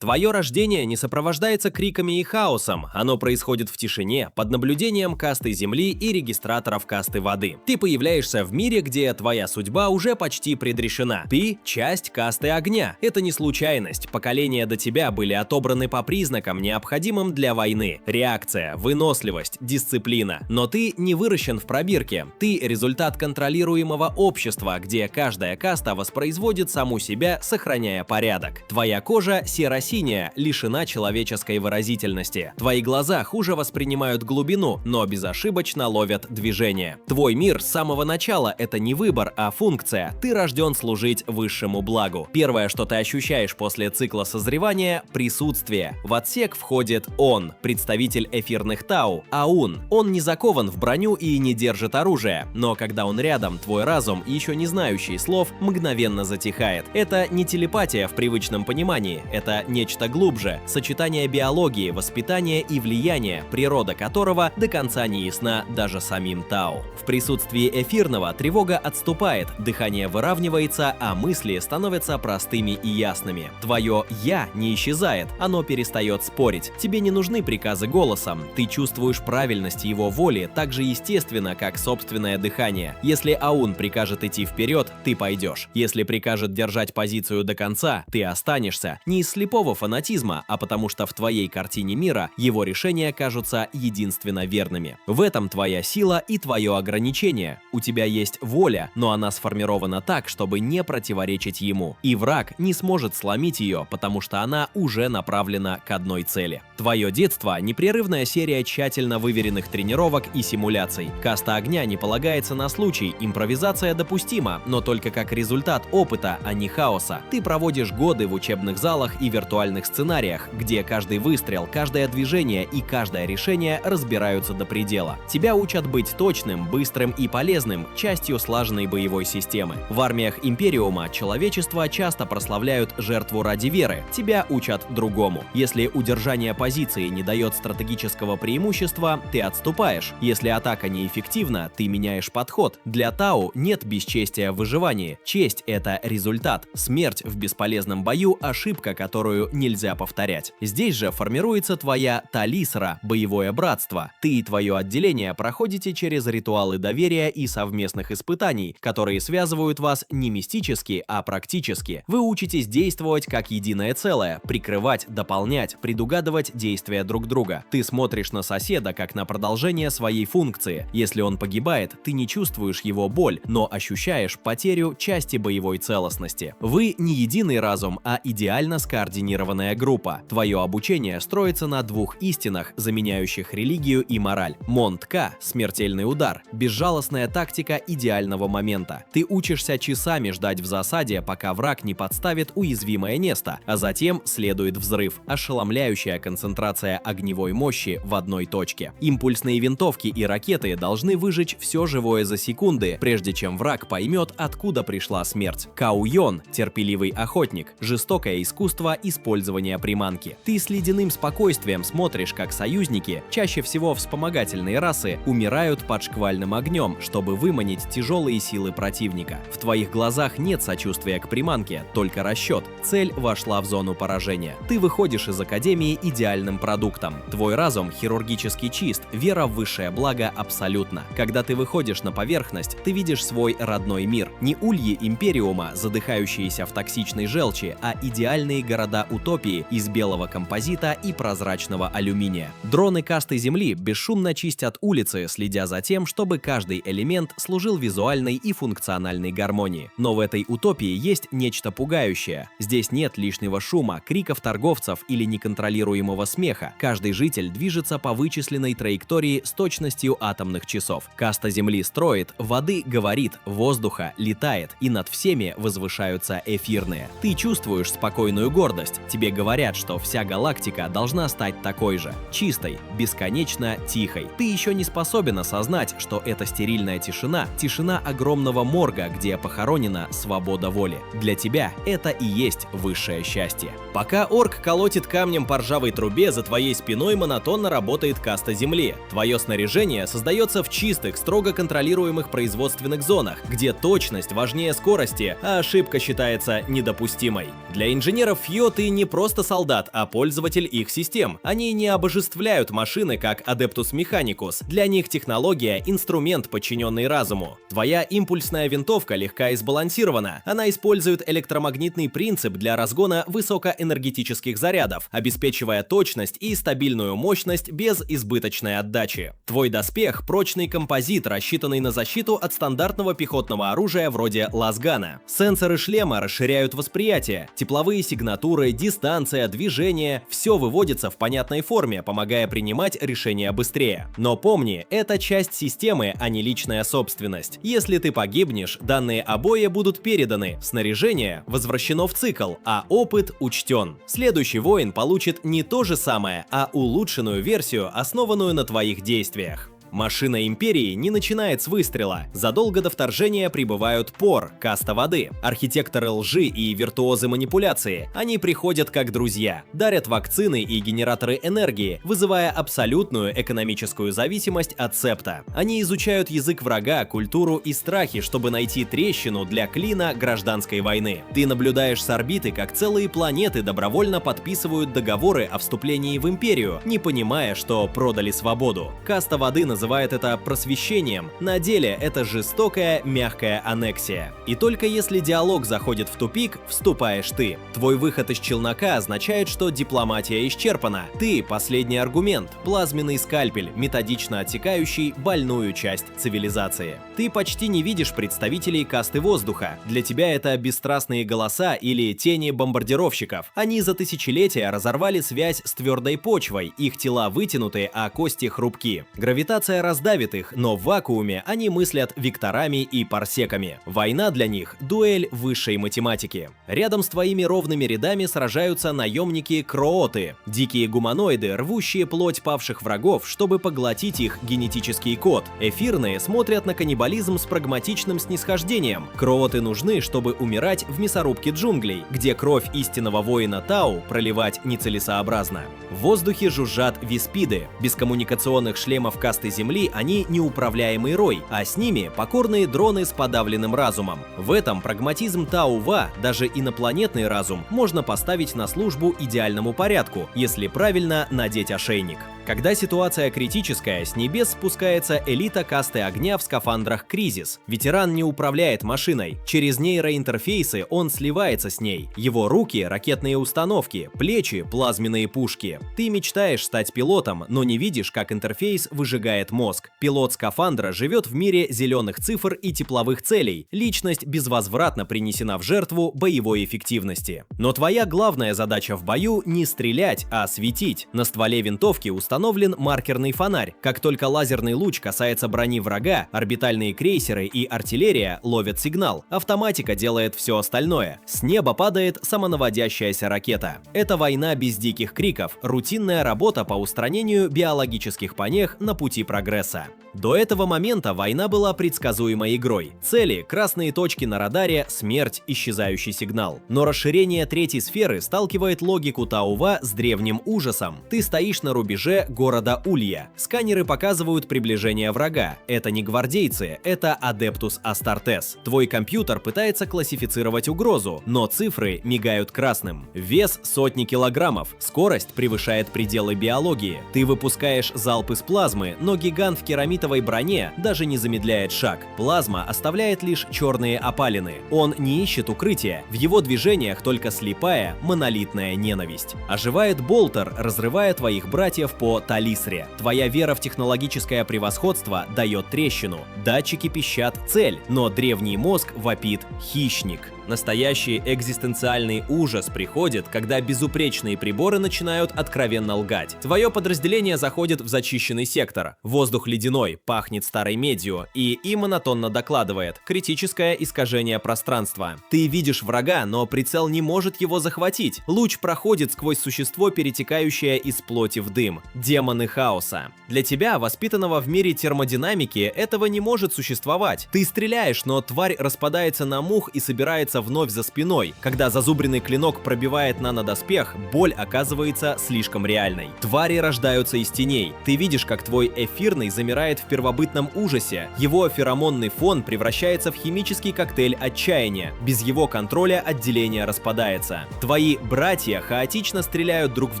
Твое рождение не сопровождается криками и хаосом, оно происходит в тишине, под наблюдением касты Земли и регистраторов касты Воды. Ты появляешься в мире, где твоя судьба уже почти предрешена. Ты – часть касты Огня. Это не случайность. Поколения до тебя были отобраны по признакам, необходимым для войны. Реакция, выносливость, дисциплина. Но ты не выращен в пробирке. Ты – результат контролируемого общества, где каждая каста воспроизводит саму себя, сохраняя порядок. Твоя кожа серо-синяя, лишена человеческой выразительности. Твои глаза хуже воспринимают глубину, но безошибочно ловят движение. Твой мир с самого начала – это не выбор, а функция. Ты рожден служить высшему благу. Первое, что ты ощущаешь после цикла созревания – присутствие. В отсек входит он, представитель эфирных Тау, Аун. Он не закован в броню и не держит оружие, но когда он рядом, твой разум, еще не знающий слов, мгновенно затихает. Это не телепатия в привычном понимании, это нечто глубже, сочетание биологии, воспитания и влияния, природа которого до конца не ясна даже самим Тау. В присутствии эфирного тревога отступает, дыхание выравнивается, а мысли становятся простыми и ясными. Твое «я» не исчезает, оно перестает спорить. Тебе не нужны приказы голосом, ты чувствуешь правильность его воли так же естественно, как собственное дыхание. Если Аун прикажет идти вперед, ты пойдешь. Если прикажет держать позицию до конца, ты останешься. Не из слепого фанатизма, а потому что в твоей картине мира его решения кажутся единственно верными. В этом твоя сила и твое ограничение. У тебя есть воля, но она сформирована так, чтобы не противоречить ему. И враг не сможет сломить ее, потому что она уже направлена к одной цели. Твое детство – непрерывная серия тщательно выверенных тренировок и симуляций. Каста Огня не полагается на случай, импровизация допустима, но только как результат опыта, а не хаоса. Ты проводишь годы в учебных залах и виртуальных сценариях, где каждый выстрел, каждое движение и каждое решение разбираются до предела. Тебя учат быть точным, быстрым и полезным, частью слаженной боевой системы. В армиях Империума человечество часто прославляют жертву ради веры, тебя учат другому. Если удержание позиции не дает стратегического преимущества, ты отступаешь. Если атака неэффективна, ты меняешь подход. Для Тау нет бесчестия в выживании. Честь – это результат. Смерть в бесполезном бою – ошибка, которую нельзя повторять. Здесь же формируется твоя Талисра, боевое братство. Ты и твое отделение проходите через ритуалы доверия и совместных испытаний, которые связывают вас не мистически, а практически. Вы учитесь действовать как единое целое, прикрывать, дополнять, предугадывать действия друг друга. Ты смотришь на соседа как на продолжение своей функции. Если он погибает, ты не чувствуешь его боль, но ощущаешь потерю части боевой целостности. Вы не единый разум, а идеально скоординированная группа. Твое обучение строится на двух истинах, заменяющих религию и мораль. Монт-Ка – смертельный удар, безжалостная тактика идеального момента. Ты учишься часами ждать в засаде, пока враг не подставит уязвимое место, а затем следует взрыв, ошеломляющая концентрация огневой мощи в одной точке. Импульсные винтовки и ракеты должны выжечь все живое за секунды, прежде чем враг поймет, откуда пришла смерть. Као-Йон – терпеливый охотник, жестокое искусство использования приманки. Ты с ледяным спокойствием смотришь, как союзники, чаще всего вспомогательные расы, умирают под шквальным огнем, чтобы выманить тяжелые силы противника. В твоих глазах нет сочувствия к приманке, только расчет. Цель вошла в зону поражения. Ты выходишь из Академии идеальным продуктом. Твой разум хирургически чист, вера в высшее благо абсолютна. Когда ты выходишь на поверхность, ты видишь свой родной мир. Не ульи Империума, задыхающиеся в токсичной желчи, а идеальные города утопии из белого композита и прозрачного алюминия. Дроны касты Земли бесшумно чистят улицы, следя за тем, чтобы каждый элемент служил визуальной и функциональной гармонии. Но в этой утопии есть нечто пугающее. Здесь нет лишнего шума, криков торговцев или неконтролируемого смеха. Каждый житель движется по вычисленной траектории с точностью атомных часов. Каста Земли строит, воды говорит, воздуха летает, и над всеми возвышаются эфирные. Ты чувствуешь спокойную гордость. Тебе говорят, что вся галактика должна стать такой же. Чистой, бесконечно тихой. Ты еще не способен осознать, что эта стерильная тишина – тишина огромного морга, где похоронена свобода воли. Для тебя это и есть высшее счастье. Пока орк колотит камнем по ржавой трубе, за твоей спиной монотонно работает каста Земли. Твое снаряжение создается в чистых, строго контролируемых производственных зонах, где точность важнее скорости, а ошибка считается недопустимой. Для инженеров Фьо ты не просто солдат, а пользователь их систем. Они не обожествляют машины как Adeptus Mechanicus. Для них технология — инструмент, подчиненный разуму. Твоя импульсная винтовка легка и сбалансирована. Она использует электромагнитный принцип для разгона высокоэнергетических зарядов, обеспечивая точность и стабильную мощность без избыточной отдачи. Твой доспех — прочный композит, рассчитанный на защиту от стандартного пехотного оружия вроде лазгана. Сенсоры шлема расширяют восприятие. Тепловые сигнатуры, дистанция, движение — все выводится в понятной форме, помогая принимать решения быстрее. Но помни, это часть системы, а не личная собственность. Если ты погибнешь, данные обои будут переданы, снаряжение возвращено в цикл, а опыт учтен. Следующий воин получит не то же самое, а улучшенную версию, основанную на твоих действиях. Машина Империи не начинает с выстрела. Задолго до вторжения прибывают Пор, каста воды, архитекторы лжи и виртуозы манипуляции. Они приходят как друзья, дарят вакцины и генераторы энергии, вызывая абсолютную экономическую зависимость от септа. Они изучают язык врага, культуру и страхи, чтобы найти трещину для клина гражданской войны. Ты наблюдаешь с орбиты, как целые планеты добровольно подписывают договоры о вступлении в Империю, не понимая, что продали свободу. Каста воды называет это просвещением, на деле это жестокая, мягкая аннексия. И только если диалог заходит в тупик, вступаешь ты. Твой выход из челнока означает, что дипломатия исчерпана. Ты — последний аргумент, плазменный скальпель, методично отсекающий больную часть цивилизации. Ты почти не видишь представителей касты воздуха. Для тебя это бесстрастные голоса или тени бомбардировщиков. Они за тысячелетия разорвали связь с твердой почвой, их тела вытянуты, а кости хрупки. Гравитация раздавит их, но в вакууме они мыслят векторами и парсеками. Война для них — дуэль высшей математики. Рядом с твоими ровными рядами сражаются наемники-крооты, дикие гуманоиды, рвущие плоть павших врагов, чтобы поглотить их генетический код. Эфирные смотрят на каннибализм с прагматичным снисхождением. Крооты нужны, чтобы умирать в мясорубке джунглей, где кровь истинного воина Тау проливать нецелесообразно. В воздухе жужжат виспиды. Без коммуникационных шлемов касты Земли они неуправляемый рой, а с ними покорные дроны с подавленным разумом. В этом прагматизм Тау-Ва, даже инопланетный разум, можно поставить на службу идеальному порядку, если правильно надеть ошейник. Когда ситуация критическая, с небес спускается элита касты огня в скафандрах «Кризис». Ветеран не управляет машиной. Через нейроинтерфейсы он сливается с ней. Его руки — ракетные установки, плечи — плазменные пушки. Ты мечтаешь стать пилотом, но не видишь, как интерфейс выжигает мозг. Пилот скафандра живет в мире зеленых цифр и тепловых целей. Личность безвозвратно принесена в жертву боевой эффективности. Но твоя главная задача в бою — не стрелять, а светить. На стволе винтовки установлен маркерный фонарь. Как только лазерный луч касается брони врага, орбитальные крейсеры и артиллерия ловят сигнал. Автоматика делает все остальное. С неба падает самонаводящаяся ракета. Это война без диких криков, рутинная работа по устранению биологических помех на пути прогресса. До этого момента война была предсказуемой игрой. Цели — красные точки на радаре, смерть, исчезающий сигнал. Но расширение третьей сферы сталкивает логику Тау-Ва с древним ужасом. Ты стоишь на рубеже города Улья. Сканеры показывают приближение врага. Это не гвардейцы, это Adeptus Astartes. Твой компьютер пытается классифицировать угрозу, но цифры мигают красным. Вес — сотни килограммов, скорость превышает пределы биологии. Ты выпускаешь залп из плазмы, но гигант в керамитовой броне даже не замедляет шаг. Плазма оставляет лишь черные опалины. Он не ищет укрытия, в его движениях только слепая, монолитная ненависть. Оживает Болтер, разрывая твоих братьев по Талисре. Твоя вера в технологическое превосходство дает трещину. Датчики пищат цель, но древний мозг вопит «хищник». Настоящий экзистенциальный ужас приходит, когда безупречные приборы начинают откровенно лгать. Твое подразделение заходит в зачищенный сектор. Воздух ледяной, пахнет старой медью, и монотонно докладывает: критическое искажение пространства. Ты видишь врага, но прицел не может его захватить. Луч проходит сквозь существо, перетекающее из плоти в дым. Демоны хаоса. Для тебя, воспитанного в мире термодинамики, этого не может существовать. Ты стреляешь, но тварь распадается на мух и собирается появляется вновь за спиной. Когда зазубренный клинок пробивает нанодоспех, боль оказывается слишком реальной. Твари рождаются из теней. Ты видишь, как твой эфирный замирает в первобытном ужасе. Его феромонный фон превращается в химический коктейль отчаяния. Без его контроля отделение распадается. Твои братья хаотично стреляют друг в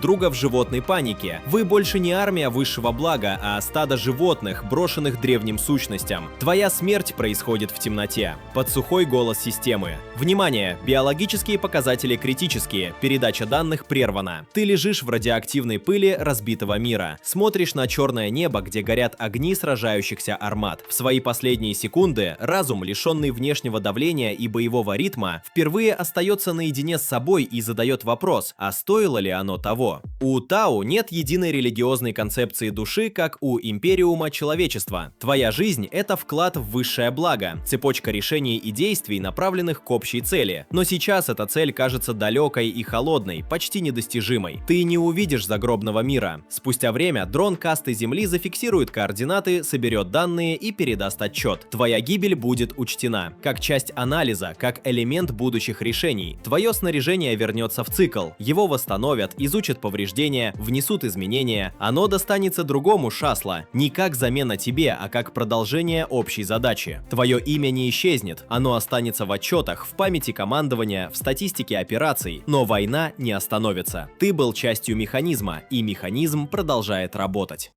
друга в животной панике. Вы больше не армия высшего блага, а стадо животных, брошенных древним сущностям. Твоя смерть происходит в темноте. Под сухой голос системы. Внимание! Биологические показатели критические. Передача данных прервана. Ты лежишь в радиоактивной пыли разбитого мира. Смотришь на черное небо, где горят огни сражающихся армад. В свои последние секунды разум, лишенный внешнего давления и боевого ритма, впервые остается наедине с собой и задает вопрос, а стоило ли оно того? У Тау нет единой религиозной концепции души, как у Империума человечества. Твоя жизнь — это вклад в высшее благо, цепочка решений и действий, направленных к общей цели. Но сейчас эта цель кажется далекой и холодной, почти недостижимой. Ты не увидишь загробного мира. Спустя время дрон касты Земли зафиксирует координаты, соберет данные и передаст отчет. Твоя гибель будет учтена, как часть анализа, как элемент будущих решений. Твое снаряжение вернется в цикл, его восстановят, изучат повреждения, внесут изменения. Оно достанется другому Шасла, не как замена тебе, а как продолжение общей задачи. Твое имя не исчезнет, оно останется в отчетах, в памяти командования, в статистике операций, но война не остановится. Ты был частью механизма, и механизм продолжает работать.